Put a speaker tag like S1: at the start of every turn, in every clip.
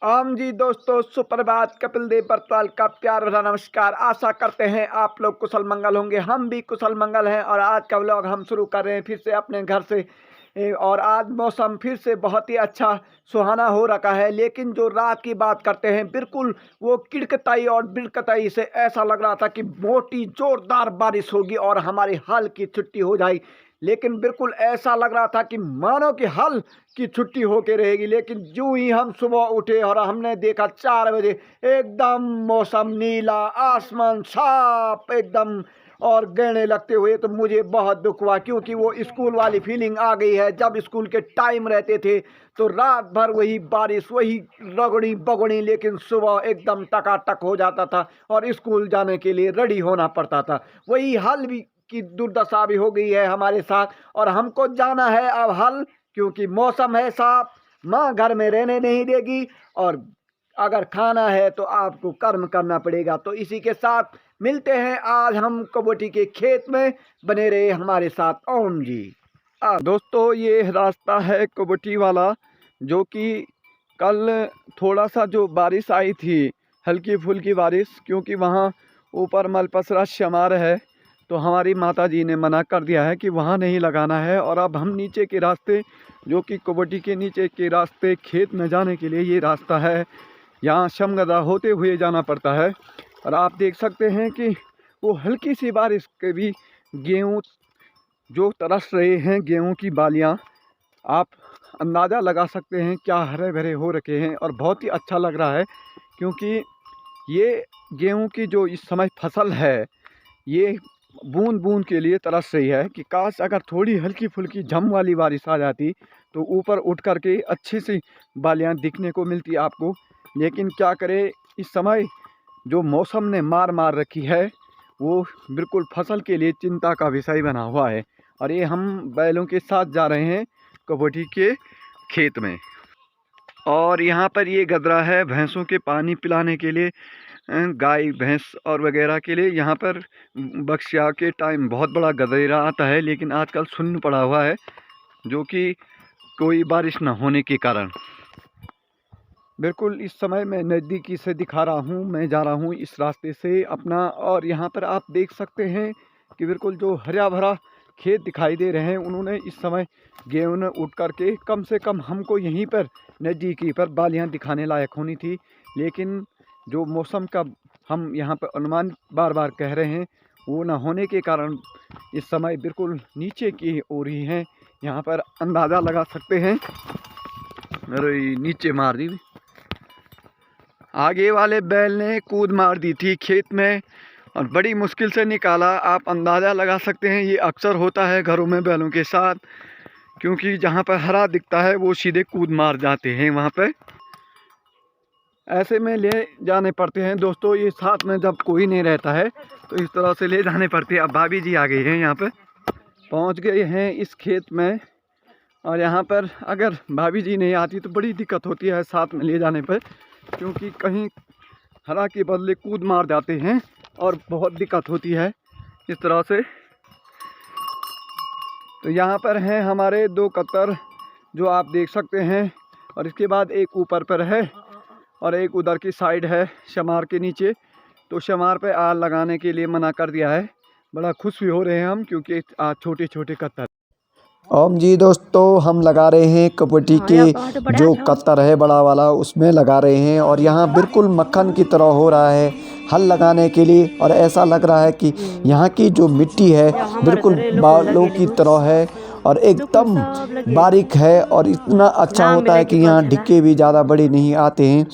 S1: आम जी दोस्तों, सुप्रभात। कपिल देव बरताल का प्यार भरा नमस्कार। आशा करते हैं आप लोग कुशल मंगल होंगे। हम भी कुशल मंगल हैं और आज का व्लॉग हम शुरू कर रहे हैं फिर से अपने घर से। और आज मौसम फिर से बहुत ही अच्छा सुहाना हो रखा है, लेकिन जो रात की बात करते हैं बिल्कुल वो किड़कताई और बिड़कताई से ऐसा लग रहा था कि मोटी जोरदार बारिश होगी और हमारी हाल की छुट्टी हो जाएगी। लेकिन बिल्कुल ऐसा लग रहा था कि मानो कि हल की छुट्टी होके रहेगी। लेकिन यूं ही हम सुबह उठे और हमने देखा 4 बजे एकदम मौसम नीला, आसमान साफ एकदम और गहने लगते हुए। तो मुझे बहुत दुख हुआ, क्योंकि वो स्कूल वाली फीलिंग आ गई है। जब स्कूल के टाइम रहते थे तो रात भर वही बारिश, वही रगड़ी बगड़ी, लेकिन सुबह एकदम टकाटक हो जाता था और स्कूल जाने के लिए रेडी होना पड़ता था। वही हाल भी की दुर्दशा भी हो गई है हमारे साथ और हमको जाना है अब हल, क्योंकि मौसम है साफ। माँ घर में रहने नहीं देगी और अगर खाना है तो आपको कर्म करना पड़ेगा। तो इसी के साथ मिलते हैं आज हम कबोटी के खेत में। बने रहे हमारे साथ ओम जी। दोस्तों, ये रास्ता है कबोटी वाला, जो कि कल थोड़ा सा जो बारिश आई थी, हल्की फुल्की बारिश, क्योंकि वहाँ ऊपर मलपसरा शमार है तो हमारी माता जी ने मना कर दिया है कि वहाँ नहीं लगाना है। और अब हम नीचे के रास्ते, जो कि कबोटी के नीचे के रास्ते खेत में जाने के लिए ये रास्ता है, यहाँ शमगदा होते हुए जाना पड़ता है। और आप देख सकते हैं कि वो हल्की सी बारिश के भी गेहूँ जो तरस रहे हैं, गेहूँ की बालियाँ, आप अंदाज़ा लगा सकते हैं क्या हरे भरे हो रखे हैं। और बहुत ही अच्छा लग रहा है, क्योंकि ये गेहूँ की जो इस समय फसल है, ये बूंद बूंद के लिए तरस रही है कि काश अगर थोड़ी हल्की फुल्की झम वाली बारिश आ जाती तो ऊपर उठ कर के अच्छी सी बालियाँ दिखने को मिलती आपको। लेकिन क्या करें, इस समय जो मौसम ने मार रखी है वो बिल्कुल फसल के लिए चिंता का विषय बना हुआ है। और ये हम बैलों के साथ जा रहे हैं कबोटी के खेत में। और यहाँ पर ये गदरा है भैंसों के पानी पिलाने के लिए, गाय भैंस और वगैरह के लिए। यहाँ पर बख्शिया के टाइम बहुत बड़ा गदेरा आता है, लेकिन आजकल शून्य पड़ा हुआ है, जो कि कोई बारिश न होने के कारण। बिल्कुल इस समय मैं नज़दीकी से दिखा रहा हूँ, मैं जा रहा हूँ इस रास्ते से अपना। और यहाँ पर आप देख सकते हैं कि बिल्कुल जो हरा भरा खेत दिखाई दे रहे हैं, उन्होंने इस समय गेहूँ ने उठ करके कम से कम हमको यहीं पर नज़दीकी पर बालियाँ दिखाने लायक होनी थी। लेकिन जो मौसम का हम यहाँ पर अनुमान बार बार कह रहे हैं, वो न होने के कारण इस समय बिल्कुल नीचे की ओर ही हैं। यहाँ पर अंदाज़ा लगा सकते हैं, अरे नीचे मार दी, आगे वाले बैल ने कूद मार दी थी खेत में और बड़ी मुश्किल से निकाला। आप अंदाज़ा लगा सकते हैं, ये अक्सर होता है घरों में बैलों के साथ, क्योंकि जहाँ पर हरा दिखता है वो सीधे कूद मार जाते हैं वहाँ पे। ऐसे में ले जाने पड़ते हैं दोस्तों, ये साथ में जब कोई नहीं रहता है तो इस तरह से ले जाने पड़ते हैं। अब भाभी जी आ गई हैं, यहाँ पे पहुँच गए हैं इस खेत में। और यहाँ पर अगर भाभी जी नहीं आती तो बड़ी दिक्कत होती है साथ में ले जाने पर, क्योंकि कहीं हरा के बदले कूद मार जाते हैं और बहुत दिक्कत होती है इस तरह से। तो यहाँ पर हैं हमारे 2 कतर, जो आप देख सकते हैं। और इसके बाद एक ऊपर पर है और एक उधर की साइड है शमार के नीचे। तो शमार पे आग लगाने के लिए मना कर दिया है। बड़ा खुश भी हो रहे हैं हम, क्योंकि आज छोटे छोटे कतर। ओम जी दोस्तों, हम लगा रहे हैं कबोटी के जो कतर है बड़ा वाला, उसमें लगा रहे हैं। और यहाँ बिल्कुल मक्खन की तरह हो रहा है हल लगाने के लिए। और ऐसा लग रहा है कि यहाँ की जो मिट्टी है बिल्कुल बालों की तरह है और एकदम बारीक है। और इतना अच्छा होता है कि यहाँ ढिक्के भी ज़्यादा बड़े नहीं आते हैं।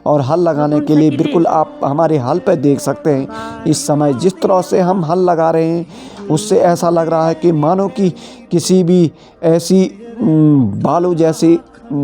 S1: और हल लगाने के लिए बिल्कुल आप हमारे हल पे देख सकते हैं, इस समय जिस तरह से हम हल लगा रहे हैं उससे ऐसा लग रहा है कि मानो कि किसी भी ऐसी बालू जैसी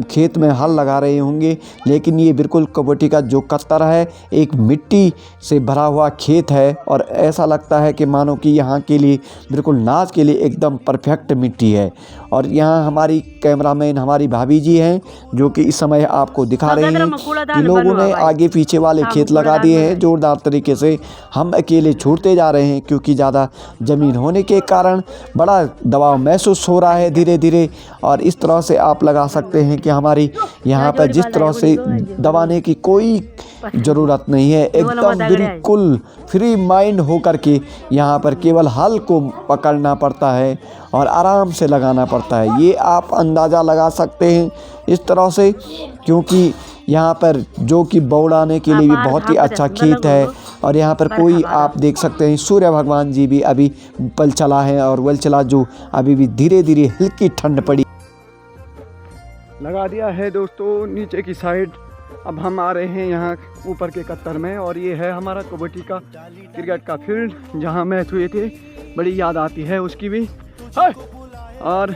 S1: खेत में हल लगा रहे होंगे। लेकिन ये बिल्कुल कबोटी का जो कतर है, एक मिट्टी से भरा हुआ खेत है और ऐसा लगता है कि मानो कि यहाँ के लिए बिल्कुल नाज के लिए एकदम परफेक्ट मिट्टी है।
S2: और यहाँ हमारी कैमरामैन हमारी भाभी जी हैं जो कि इस समय आपको दिखा रहे हैं कि लोगों ने आगे पीछे वाले खेत लगा दिए हैं जोरदार तरीके से। हम अकेले छोड़ते जा रहे हैं क्योंकि ज़्यादा ज़मीन होने के कारण बड़ा दबाव महसूस हो रहा है धीरे धीरे। और इस तरह से आप लगा सकते हैं कि हमारी यहाँ पर जिस तरह से दबाने की कोई ज़रूरत नहीं है, एकदम बिल्कुल फ्री माइंड होकर के यहाँ पर केवल हल को पकड़ना पड़ता है और आराम से लगाना पड़ता है। ये आप अंदाज़ा लगा सकते हैं इस तरह से, क्योंकि यहाँ पर जो कि बौड़ाने के लिए भी बहुत ही अच्छा खेत है। और यहाँ पर कोई आप देख सकते हैं सूर्य भगवान जी भी अभी पल चला है और वल चला जो अभी भी धीरे धीरे हल्की ठंड पड़ी
S1: लगा दिया है दोस्तों नीचे की साइड। अब हम आ रहे हैं यहाँ ऊपर के कत्तर में और ये है हमारा कबड्डी का क्रिकेट का फील्ड जहाँ मैच हुए थे। बड़ी याद आती है उसकी भी। और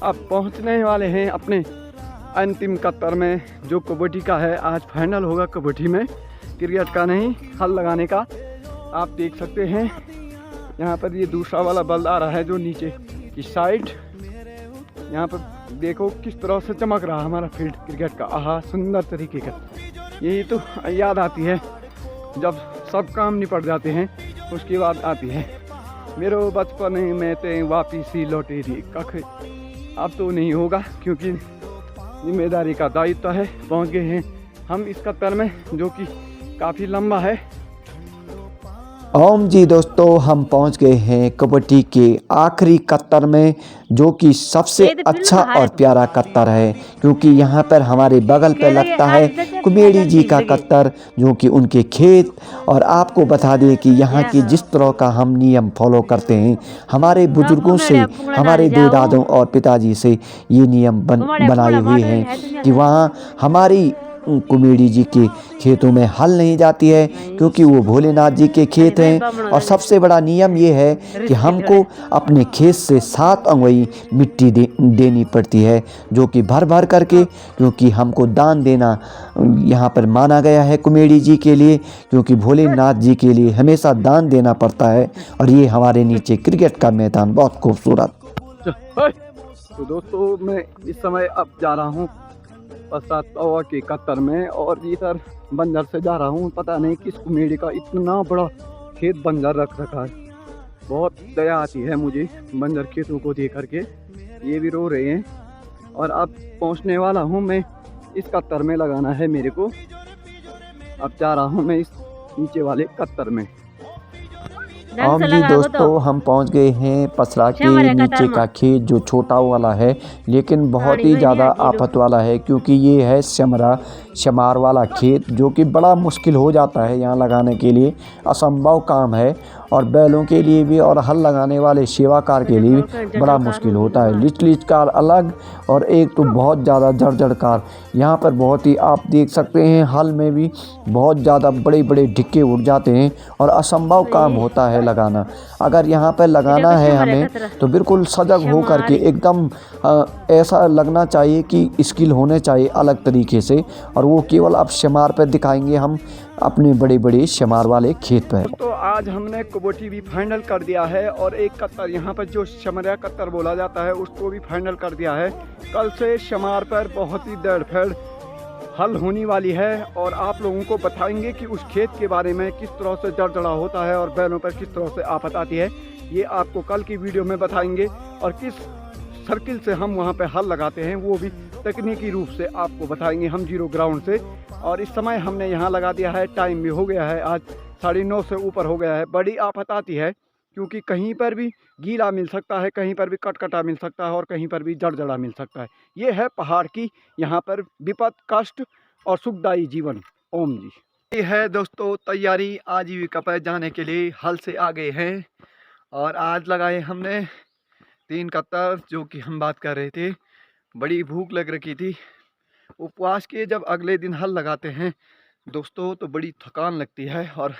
S1: अब पहुँचने वाले हैं अपने अंतिम कत्तर में जो कबड्डी का है। आज फाइनल होगा कबड्डी में, क्रिकेट का नहीं, हल लगाने का। आप देख सकते हैं यहाँ पर ये दूसरा वाला बल्ब आ रहा है जो नीचे की साइड। यहाँ पर देखो किस तरह से चमक रहा है हमारा फील्ड क्रिकेट का। आहा, सुंदर तरीके का। यही तो याद आती है जब सब काम निपट जाते हैं, उसके बाद आती है मेरो बचपन में ते वापिस ही लौटे दी कख। अब तो नहीं होगा क्योंकि जिम्मेदारी का दायित्व है। पहुँच गए हैं हम इस कत्तर में जो कि काफ़ी लंबा है।
S2: ओम जी दोस्तों, हम पहुंच गए हैं कबड्डी के आखिरी कत्तर में जो कि सबसे अच्छा और प्यारा कत्तर है, क्योंकि यहाँ पर हमारे बगल पर लगता है कुमेड़ी जी का कत्तर जो कि उनके खेत। और आपको बता दें कि यहाँ की जिस तरह का हम नियम फॉलो करते हैं, हमारे बुजुर्गों से, हमारे दादाओं और पिताजी से ये नियम बनाए हुए हैं कि वहाँ हमारी कुमेड़ी जी के खेतों में हल नहीं जाती है क्योंकि वो भोलेनाथ जी के खेत हैं। और सबसे बड़ा नियम ये है कि हमको अपने खेत से 7 अंगुई मिट्टी देनी पड़ती है जो कि भर भर करके, क्योंकि हमको दान देना यहाँ पर माना गया है कुमेड़ी जी के लिए, क्योंकि भोलेनाथ जी के लिए हमेशा दान देना पड़ता है। और ये हमारे नीचे क्रिकेट का मैदान बहुत खूबसूरत।
S1: तो दोस्तों मैं इस समय अब जा रहा हूँ पश्चातवा के कत्तर में और इधर बंजर से जा रहा हूँ। पता नहीं किस कुमेड़ी का इतना बड़ा खेत बंजर रख रखा है। बहुत दया आती है मुझे बंजर खेतों को देख करके। ये भी रो रहे हैं और अब पहुँचने वाला हूँ मैं इस कत्तर में लगाना है मेरे को। अब जा रहा हूँ मैं इस नीचे वाले कत्तर में।
S2: हम जी दोस्तों, हम पहुंच गए हैं पसरा के नीचे का खेत जो छोटा वाला है लेकिन बहुत ही ज़्यादा आफत वाला है, क्योंकि ये है शमार वाला खेत जो कि बड़ा मुश्किल हो जाता है यहाँ लगाने के लिए, असंभव काम है। और बैलों के लिए भी और हल लगाने वाले सेवाकार के लिए भी बड़ा मुश्किल होता है। लिच कार अलग और एक तो बहुत ज़्यादा जड़ कार। यहाँ पर बहुत ही आप देख सकते हैं हल में भी बहुत ज़्यादा बड़े बड़े ढिक्के उठ जाते हैं और असंभव काम होता है लगाना। अगर यहाँ पर लगाना है हमें तो बिल्कुल सजग हो करके एकदम ऐसा लगना चाहिए कि स्किल होने चाहिए अलग तरीके से। और वो केवल अब शमार पर दिखाएंगे हम अपने बड़े बड़े शमार वाले खेत पर।
S1: तो आज हमने कबड्डी भी फाइनल कर दिया है और एक कत्तर यहाँ पर जो शमरिया कत्तर बोला जाता है उसको भी फाइनल कर दिया है। कल से शमार पर बहुत ही दरफेड़ हल होने वाली है और आप लोगों को बताएंगे कि उस खेत के बारे में किस तरह से जड़जड़ा होता है और बैलों पर किस तरह से आफत आती है। ये आपको कल की वीडियो में बताएंगे। और किस सर्किल से हम वहाँ पे हल लगाते हैं वो भी तकनीकी रूप से आपको बताएंगे हम जीरो ग्राउंड से। और इस समय हमने यहाँ लगा दिया है, टाइम भी हो गया है, आज 9:30 से ऊपर हो गया है। बड़ी आफत आती है क्योंकि कहीं पर भी गीला मिल सकता है, कहीं पर भी कटकटा मिल सकता है और कहीं पर भी जड़जड़ा मिल सकता है। ये है पहाड़ की यहाँ पर विपद, कष्ट और सुखदायी जीवन। ओम जी। ये है दोस्तों तैयारी आजीविका पर जाने के लिए, हल से आ गए हैं और आज लगाए हमने 3 कत्तर जो कि हम बात कर रहे थे। बड़ी भूख लग रखी थी। उपवास के जब अगले दिन हल लगाते हैं दोस्तों तो बड़ी थकान लगती है और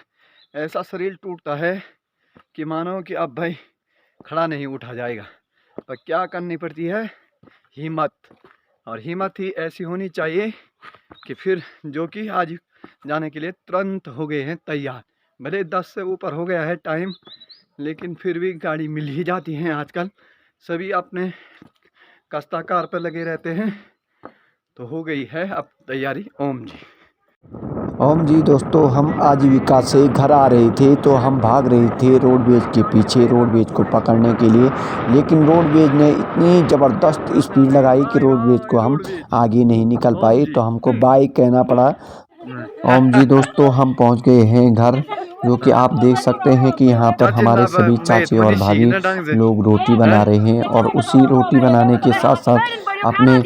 S1: ऐसा शरीर टूटता है कि मानो कि अब भाई खड़ा नहीं उठा जाएगा। पर क्या करनी पड़ती है, हिम्मत। और हिम्मत ही ऐसी होनी चाहिए कि फिर जो कि आज जाने के लिए तुरंत हो गए हैं तैयार। भले 10 से ऊपर हो गया है टाइम, लेकिन फिर भी गाड़ी मिल ही जाती है आजकल। सभी अपने काश्तकार पे लगे रहते हैं। तो हो गई है अब तैयारी। ओम जी।
S2: ओम जी दोस्तों, हम आजीविका से घर आ रहे थे तो हम भाग रहे थे रोडवेज के पीछे, रोडवेज को पकड़ने के लिए। लेकिन रोडवेज ने इतनी ज़बरदस्त स्पीड लगाई कि रोडवेज को हम आगे नहीं निकल पाए, तो हमको बाय कहना पड़ा। ओम जी दोस्तों, हम पहुंच गए हैं घर, जो कि आप देख सकते हैं कि यहाँ पर हमारे सभी चाचे और भाभी लोग रोटी बना रहे हैं और उसी रोटी बनाने के साथ साथ अपने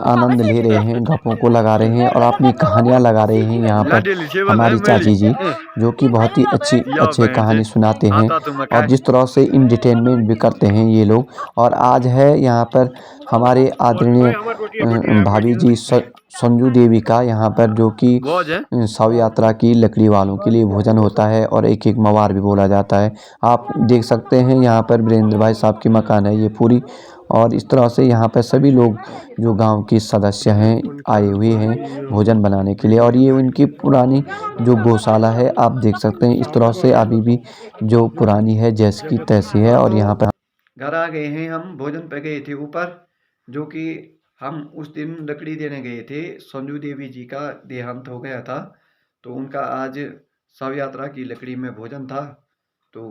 S2: आनंद ले रहे हैं, गप्पों को लगा रहे हैं और अपनी कहानियाँ लगा रहे हैं। यहाँ पर हमारी चाची जी, जो कि बहुत ही अच्छे कहानी सुनाते हैं और जिस तरह से इंटरटेनमेंट भी करते हैं ये लोग। और आज है यहाँ पर हमारे आदरणीय भाभी जी संजू देवी का, यहाँ पर जो कि शव यात्रा की लकड़ी वालों के लिए भोजन होता है और एक एक मवार भी बोला जाता है। आप देख सकते हैं यहाँ पर वीरेंद्र भाई साहब की मकान है ये पूरी, और इस तरह से यहाँ पर सभी लोग जो गांव के सदस्य हैं आए हुए हैं भोजन बनाने के लिए। और ये उनकी पुरानी जो गौशाला है, आप देख सकते हैं इस तरह से अभी भी जो पुरानी है जैसी की तैसी है। और यहाँ पर
S1: घर आ गए हैं हम, भोजन पे गए थे ऊपर, जो कि हम उस दिन लकड़ी देने गए थे। संजू देवी जी का देहांत हो गया था, तो उनका आज शव यात्रा की लकड़ी में भोजन था, तो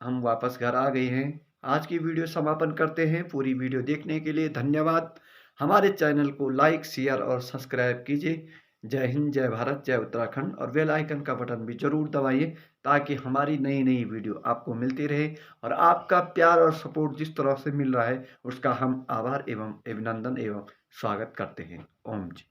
S1: हम वापस घर आ गए हैं। आज की वीडियो समापन करते हैं। पूरी वीडियो देखने के लिए धन्यवाद। हमारे चैनल को लाइक, शेयर और सब्सक्राइब कीजिए। जय हिंद, जय भारत, जय उत्तराखंड। और बेल आइकन का बटन भी जरूर दबाइए ताकि हमारी नई नई वीडियो आपको मिलती रहे। और आपका प्यार और सपोर्ट जिस तरह से मिल रहा है उसका हम आभार एवं अभिनंदन एवं स्वागत करते हैं। ओम जी।